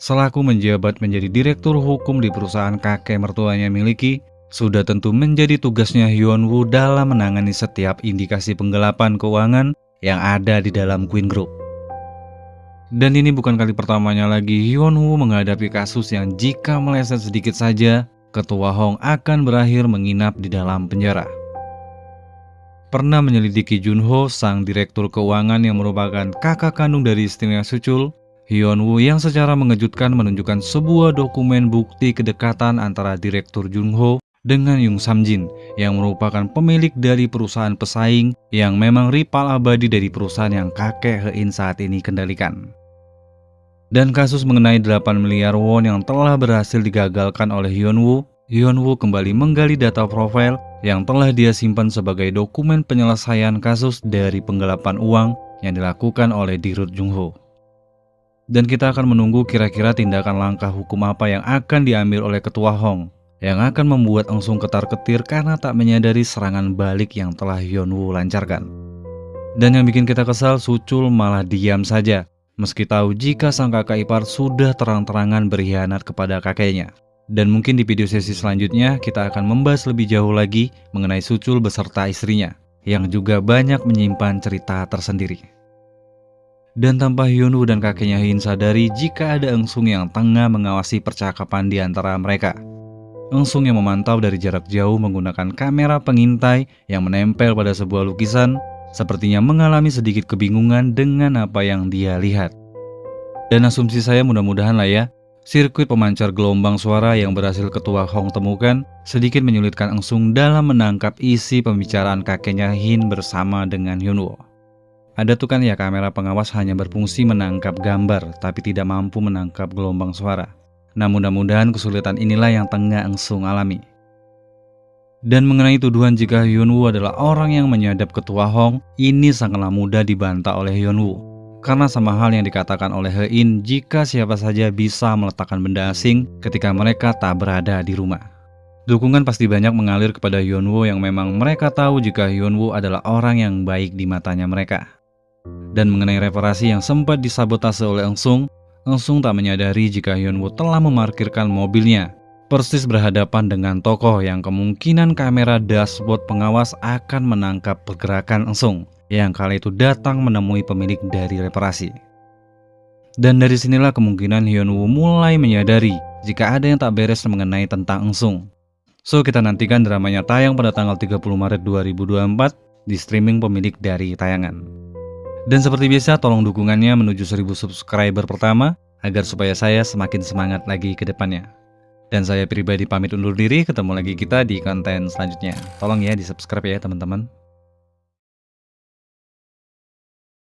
selaku menjabat menjadi direktur hukum di perusahaan kakek mertuanya miliki, sudah tentu menjadi tugasnya Hyun-woo dalam menangani setiap indikasi penggelapan keuangan yang ada di dalam Queen Group. Dan ini bukan kali pertamanya lagi Hyun-woo menghadapi kasus yang jika meleset sedikit saja, Ketua Hong akan berakhir menginap di dalam penjara. Pernah menyelidiki Junho, sang direktur keuangan yang merupakan kakak kandung dari istrinya Suchul, Hyun-woo yang secara mengejutkan menunjukkan sebuah dokumen bukti kedekatan antara direktur Junho dengan Yoon Sam-jin yang merupakan pemilik dari perusahaan pesaing yang memang rival abadi dari perusahaan yang kakek Hein saat ini kendalikan. Dan kasus mengenai 8 miliar won yang telah berhasil digagalkan oleh Hyun-woo, Hyun-woo kembali menggali data profil yang telah dia simpan sebagai dokumen penyelesaian kasus dari penggelapan uang yang dilakukan oleh Dirut Jungho. Dan kita akan menunggu kira-kira tindakan langkah hukum apa yang akan diambil oleh Ketua Hong yang akan membuat Engsung ketar-ketir karena tak menyadari serangan balik yang telah Hyun-woo lancarkan. Dan yang bikin kita kesal, Suchul malah diam saja meski tahu jika sang kakak ipar sudah terang-terangan berkhianat kepada kakeknya. Dan mungkin di video sesi selanjutnya kita akan membahas lebih jauh lagi mengenai Suchul beserta istrinya yang juga banyak menyimpan cerita tersendiri. Dan tanpa Hyun-woo dan kakeknya Hin sadari jika ada Engsung yang tengah mengawasi percakapan di antara mereka. Engsung yang memantau dari jarak jauh menggunakan kamera pengintai yang menempel pada sebuah lukisan sepertinya mengalami sedikit kebingungan dengan apa yang dia lihat. Dan asumsi saya mudah-mudahan lah ya, sirkuit pemancar gelombang suara yang berhasil Ketua Hong temukan sedikit menyulitkan Engsung dalam menangkap isi pembicaraan kakeknya Hin bersama dengan Hyun-woo. Ada tuh kan ya kamera pengawas hanya berfungsi menangkap gambar tapi tidak mampu menangkap gelombang suara. Nah mudah-mudahan kesulitan inilah yang tengah Engsung alami. Dan mengenai tuduhan jika Hyun-woo adalah orang yang menyadap Ketua Hong, ini sangatlah mudah dibantah oleh Hyun-woo. Karena sama hal yang dikatakan oleh Hein jika siapa saja bisa meletakkan benda asing ketika mereka tak berada di rumah. Dukungan pasti banyak mengalir kepada Hyun-woo yang memang mereka tahu jika Hyun-woo adalah orang yang baik di matanya mereka. Dan mengenai reparasi yang sempat disabotase oleh Engsung tak menyadari jika Hyun-woo telah memarkirkan mobilnya persis berhadapan dengan tokoh yang kemungkinan kamera dashboard pengawas akan menangkap pergerakan Engsung yang kali itu datang menemui pemilik dari reparasi. Dan dari sinilah kemungkinan Hyun-woo mulai menyadari jika ada yang tak beres mengenai tentang Engsung. So kita nantikan dramanya tayang pada tanggal 30 Maret 2024 di streaming pemilik dari tayangan. Dan seperti biasa tolong dukungannya menuju 1000 subscriber pertama agar supaya saya semakin semangat lagi ke depannya. Dan saya pribadi pamit undur diri, ketemu lagi kita di konten selanjutnya. Tolong ya di subscribe ya teman-teman.